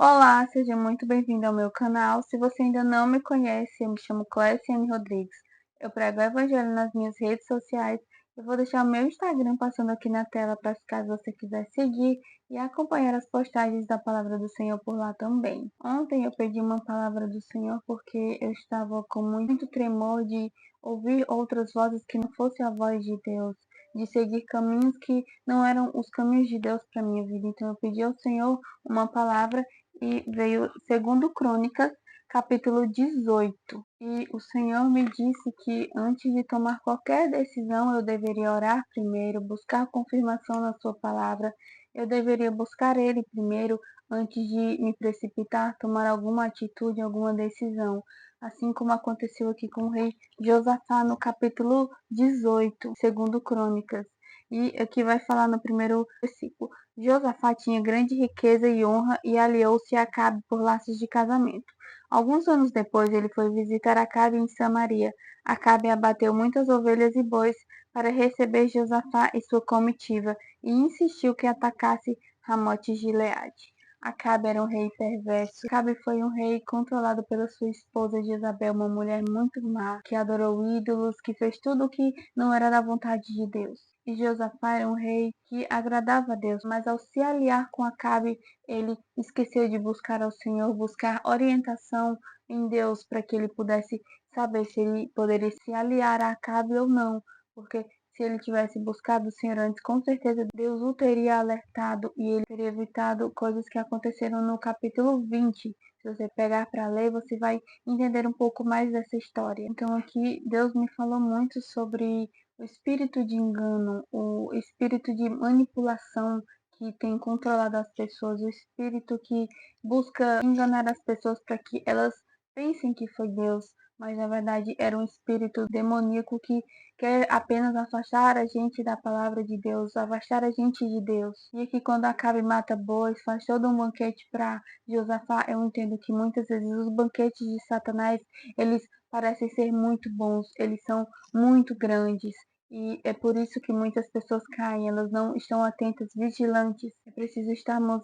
Olá, seja muito bem-vindo ao meu canal. Se você ainda não me conhece, eu me chamo Cléciane Rodrigues. Eu prego o Evangelho nas minhas redes sociais. Eu vou deixar o meu Instagram passando aqui na tela para caso você quiser seguir e acompanhar as postagens da Palavra do Senhor por lá também. Ontem eu pedi uma palavra do Senhor porque eu estava com muito tremor de ouvir outras vozes que não fosse a voz de Deus, de seguir caminhos que não eram os caminhos de Deus para minha vida. Então eu pedi ao Senhor uma palavra e veio segundo Crônicas, capítulo 18. E o Senhor me disse que antes de tomar qualquer decisão, eu deveria orar primeiro, buscar confirmação na sua palavra. Eu deveria buscar ele primeiro antes de me precipitar, tomar alguma atitude, alguma decisão. Assim como aconteceu aqui com o rei Josafá no capítulo 18, segundo Crônicas. E aqui vai falar no primeiro versículo. Josafá tinha grande riqueza e honra e aliou-se a Acabe por laços de casamento. Alguns anos depois, ele foi visitar Acabe em Samaria. Acabe abateu muitas ovelhas e bois para receber Josafá e sua comitiva e insistiu que atacasse Ramote Gileade. Acabe era um rei perverso. Acabe foi um rei controlado pela sua esposa Jezabel, uma mulher muito má, que adorou ídolos, que fez tudo o que não era da vontade de Deus. E Josafá era um rei que agradava a Deus, mas ao se aliar com Acabe, ele esqueceu de buscar ao Senhor, buscar orientação em Deus para que ele pudesse saber se ele poderia se aliar a Acabe ou não, porque se ele tivesse buscado o Senhor antes, com certeza Deus o teria alertado e ele teria evitado coisas que aconteceram no capítulo 20. Se você pegar para ler, você vai entender um pouco mais dessa história. Então aqui Deus me falou muito sobre o espírito de engano, o espírito de manipulação que tem controlado as pessoas, o espírito que busca enganar as pessoas para que elas pensem que foi Deus, mas na verdade era um espírito demoníaco que quer apenas afastar a gente da palavra de Deus, afastar a gente de Deus. E aqui quando Acabe mata bois, faz todo um banquete para Josafá, eu entendo que muitas vezes os banquetes de Satanás, eles parecem ser muito bons, eles são muito grandes. E é por isso que muitas pessoas caem, elas não estão atentas, vigilantes. É preciso estarmos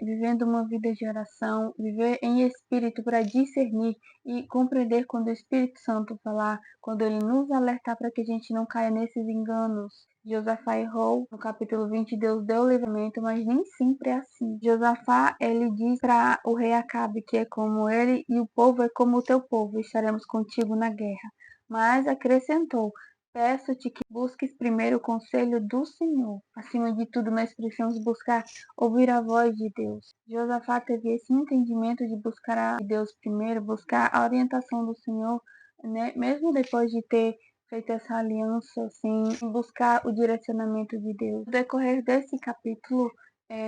vivendo uma vida de oração, viver em espírito para discernir e compreender quando o Espírito Santo falar, quando ele nos alertar para que a gente não caia nesses enganos. Josafá errou, no capítulo 20 Deus deu o livramento, mas nem sempre é assim. Josafá, ele diz para o rei Acabe que é como ele e o povo é como o teu povo, estaremos contigo na guerra. Mas acrescentou, peço-te que busques primeiro o conselho do Senhor. Acima de tudo, nós precisamos buscar ouvir a voz de Deus. Josafá teve esse entendimento de buscar a Deus primeiro, buscar a orientação do Senhor, né? Mesmo depois de ter feito essa aliança, assim, buscar o direcionamento de Deus. No decorrer desse capítulo,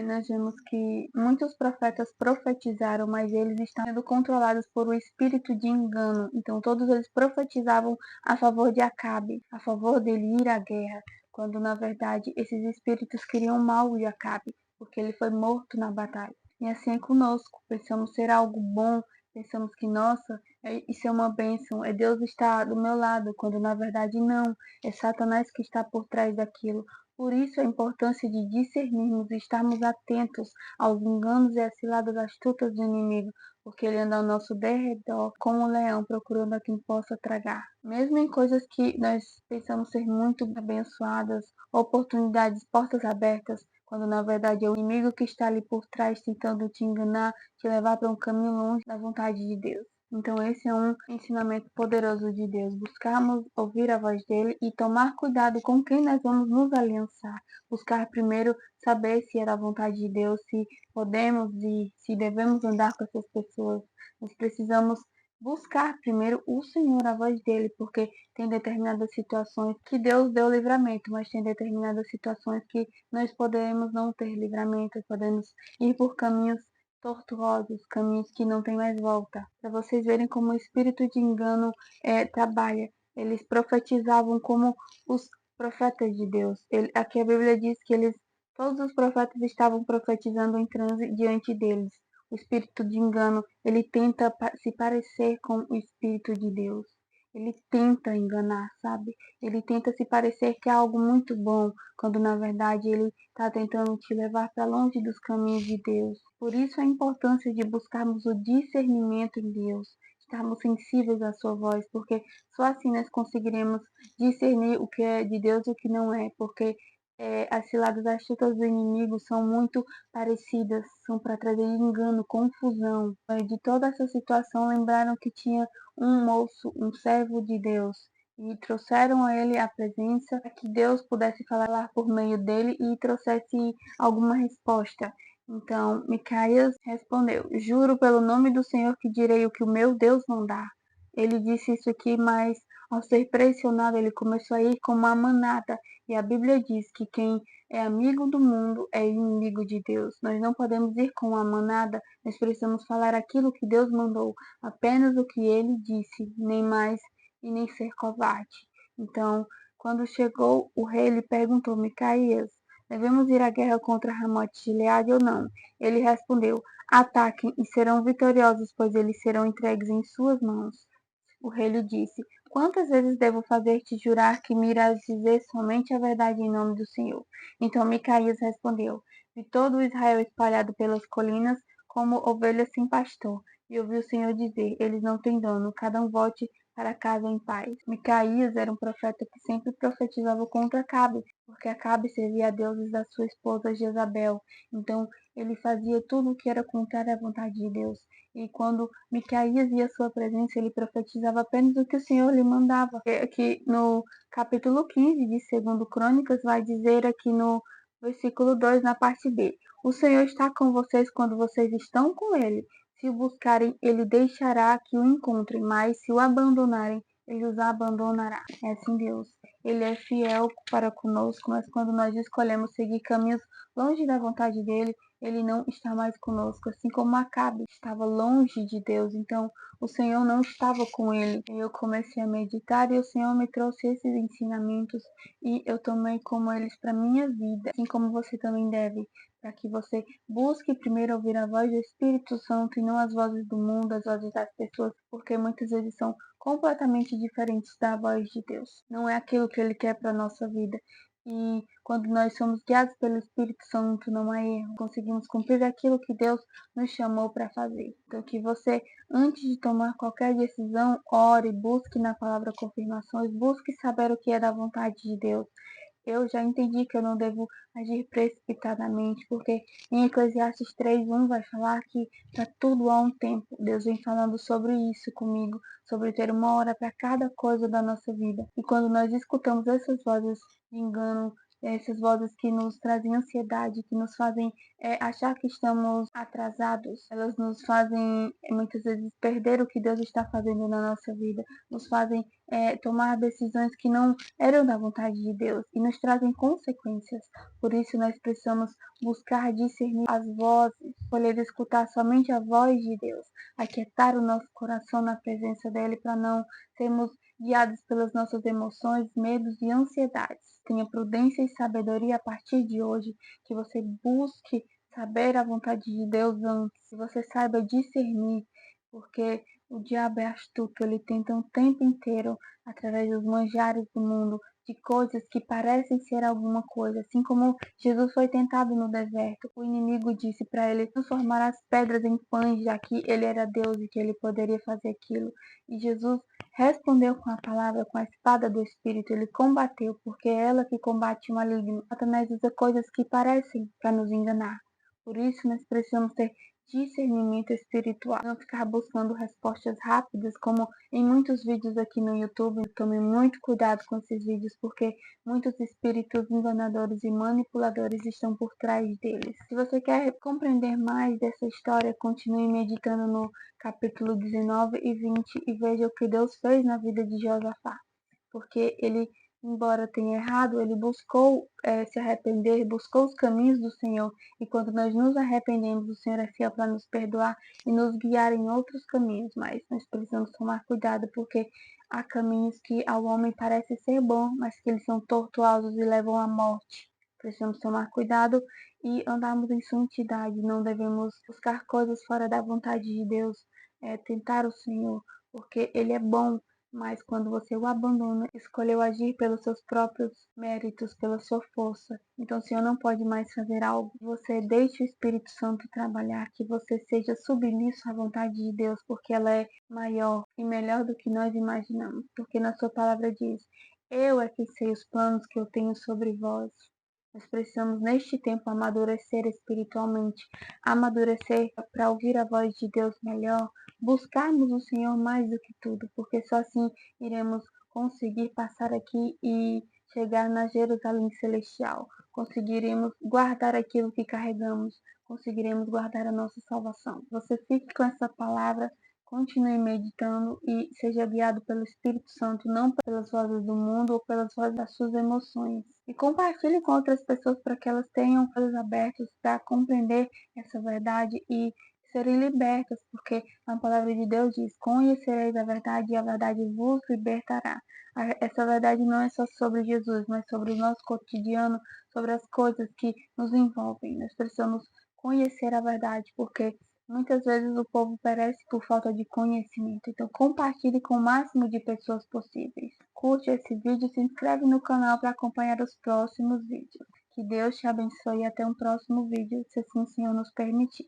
nós vemos que muitos profetas profetizaram, mas eles estão sendo controlados por um espírito de engano. Então, todos eles profetizavam a favor de Acabe, a favor dele ir à guerra, quando na verdade esses espíritos queriam mal de Acabe, porque ele foi morto na batalha. E assim é conosco, pensamos ser algo bom, pensamos que, nossa, isso é uma bênção, é Deus está do meu lado, quando na verdade não, é Satanás que está por trás daquilo. Por isso a importância de discernirmos e estarmos atentos aos enganos e às ciladas astutas do inimigo, porque ele anda ao nosso derredor como um leão procurando a quem possa tragar. Mesmo em coisas que nós pensamos ser muito abençoadas, oportunidades, portas abertas, quando na verdade é o inimigo que está ali por trás tentando te enganar, te levar para um caminho longe da vontade de Deus. Então esse é um ensinamento poderoso de Deus, buscarmos ouvir a voz dele e tomar cuidado com quem nós vamos nos aliançar. Buscar primeiro saber se é da vontade de Deus, se podemos e se devemos andar com essas pessoas. Nós precisamos buscar primeiro o Senhor, a voz dele, porque tem determinadas situações que Deus deu livramento, mas tem determinadas situações que nós podemos não ter livramento, podemos ir por caminhos tortuosos, caminhos que não tem mais volta. Para vocês verem como o espírito de engano trabalha. Eles profetizavam como os profetas de Deus. Aqui a Bíblia diz que todos os profetas estavam profetizando em transe diante deles. O espírito de engano, ele tenta se parecer com o espírito de Deus. ele tenta enganar, sabe? Ele tenta se parecer que é algo muito bom, quando na verdade ele está tentando te levar para longe dos caminhos de Deus. Por isso a importância de buscarmos o discernimento em Deus, estarmos sensíveis à sua voz, porque só assim nós conseguiremos discernir o que é de Deus e o que não é, porque as ciladas astutas do inimigo são muito parecidas, são para trazer engano, confusão. De toda essa situação, lembraram que tinha um moço, um servo de Deus, e trouxeram a ele a presença para que Deus pudesse falar por meio dele e trouxesse alguma resposta. Então, Micaías respondeu: Juro pelo nome do Senhor que direi o que o meu Deus mandar. Ele disse isso aqui, mas ao ser pressionado, ele começou a ir como uma manada. E a Bíblia diz que quem é amigo do mundo é inimigo de Deus. Nós não podemos ir com a manada, nós precisamos falar aquilo que Deus mandou, apenas o que ele disse, nem mais e nem ser covarde. Então, quando chegou o rei, lhe perguntou: Micaías, devemos ir à guerra contra Ramote de Gileade ou não? Ele respondeu: Ataquem e serão vitoriosos, pois eles serão entregues em suas mãos. O rei lhe disse: Quantas vezes devo fazer-te jurar que me irás dizer somente a verdade em nome do Senhor? Então Micaías respondeu: Vi todo o Israel espalhado pelas colinas, como ovelhas sem pastor. E ouvi o Senhor dizer: Eles não têm dono, cada um volte para casa em paz. Micaías era um profeta que sempre profetizava contra Acabe, porque Acabe servia a deuses da sua esposa Jezabel. Então ele fazia tudo o que era contrário à vontade de Deus. E quando Micaías ia à sua presença, ele profetizava apenas o que o Senhor lhe mandava. Aqui no capítulo 15 de 2 Crônicas vai dizer aqui no versículo 2, na parte B: O Senhor está com vocês quando vocês estão com ele. Se o buscarem, ele deixará que o encontrem, mas se o abandonarem, ele os abandonará. É assim Deus. Ele é fiel para conosco, mas quando nós escolhemos seguir caminhos longe da vontade dele, ele não está mais conosco, assim como Acabe estava longe de Deus, então o Senhor não estava com ele. Eu comecei a meditar e o Senhor me trouxe esses ensinamentos e eu tomei como eles para minha vida, assim como você também deve, para que você busque primeiro ouvir a voz do Espírito Santo e não as vozes do mundo, as vozes das pessoas, porque muitas vezes são completamente diferentes da voz de Deus. Não é aquilo que ele quer para nossa vida. E quando nós somos guiados pelo Espírito Santo, não há erro. Conseguimos cumprir aquilo que Deus nos chamou para fazer. Então, que você, antes de tomar qualquer decisão, ore, busque na palavra confirmações, busque saber o que é da vontade de Deus. Eu já entendi que eu não devo agir precipitadamente, porque em Eclesiastes 3:1 vai falar que para tudo há um tempo. Deus vem falando sobre isso comigo, sobre ter uma hora para cada coisa da nossa vida. E quando nós escutamos essas vozes de engano, essas vozes que nos trazem ansiedade, que nos fazem achar que estamos atrasados, elas nos fazem muitas vezes perder o que Deus está fazendo na nossa vida, nos fazem tomar decisões que não eram da vontade de Deus e nos trazem consequências. Por isso nós precisamos buscar discernir as vozes, escolher escutar somente a voz de Deus, aquietar o nosso coração na presença dele para não sermos guiados pelas nossas emoções, medos e ansiedades. Tenha prudência e sabedoria a partir de hoje, que você busque saber a vontade de Deus antes, que você saiba discernir, porque o diabo é astuto, ele tenta o tempo inteiro, através dos manjares do mundo, de coisas que parecem ser alguma coisa. Assim como Jesus foi tentado no deserto, o inimigo disse para ele transformar as pedras em pães, já que ele era Deus e que ele poderia fazer aquilo. E Jesus respondeu com a palavra, com a espada do Espírito, ele combateu, porque é ela que combate o maligno. Satanás usa coisas que parecem para nos enganar. Por isso, nós precisamos ter discernimento espiritual, não ficar buscando respostas rápidas, como em muitos vídeos aqui no YouTube. Tome muito cuidado com esses vídeos, porque muitos espíritos enganadores e manipuladores estão por trás deles. Se você quer compreender mais dessa história, continue meditando no capítulo 19 e 20 e veja o que Deus fez na vida de Josafá, porque ele, embora tenha errado, ele buscou se arrepender, buscou os caminhos do Senhor, e quando nós nos arrependemos, o Senhor é fiel para nos perdoar e nos guiar em outros caminhos, mas nós precisamos tomar cuidado, porque há caminhos que ao homem parece ser bom, mas que eles são tortuosos e levam à morte. Precisamos tomar cuidado e andarmos em santidade, não devemos buscar coisas fora da vontade de Deus, tentar o Senhor, porque Ele é bom. mas quando você o abandona, escolheu agir pelos seus próprios méritos, pela sua força. Então o Senhor não pode mais fazer algo. Você deixe o Espírito Santo trabalhar, que você seja submisso à vontade de Deus, porque ela é maior e melhor do que nós imaginamos. Porque na sua palavra diz: eu é que sei os planos que eu tenho sobre vós. Nós precisamos, neste tempo, amadurecer espiritualmente, amadurecer para ouvir a voz de Deus melhor, buscarmos o Senhor mais do que tudo, porque só assim iremos conseguir passar aqui e chegar na Jerusalém celestial. Conseguiremos guardar aquilo que carregamos, conseguiremos guardar a nossa salvação. Você fique com essa palavra. Continue meditando e seja guiado pelo Espírito Santo, não pelas vozes do mundo ou pelas vozes das suas emoções. E compartilhe com outras pessoas para que elas tenham olhos abertos para compreender essa verdade e serem libertas, porque a palavra de Deus diz: conhecereis a verdade e a verdade vos libertará. Essa verdade não é só sobre Jesus, mas sobre o nosso cotidiano, sobre as coisas que nos envolvem. Nós precisamos conhecer a verdade, porque muitas vezes o povo perece por falta de conhecimento. Então compartilhe com o máximo de pessoas possíveis. Curte esse vídeo e se inscreve no canal para acompanhar os próximos vídeos. Que Deus te abençoe e até um próximo vídeo, se assim o Senhor nos permitir.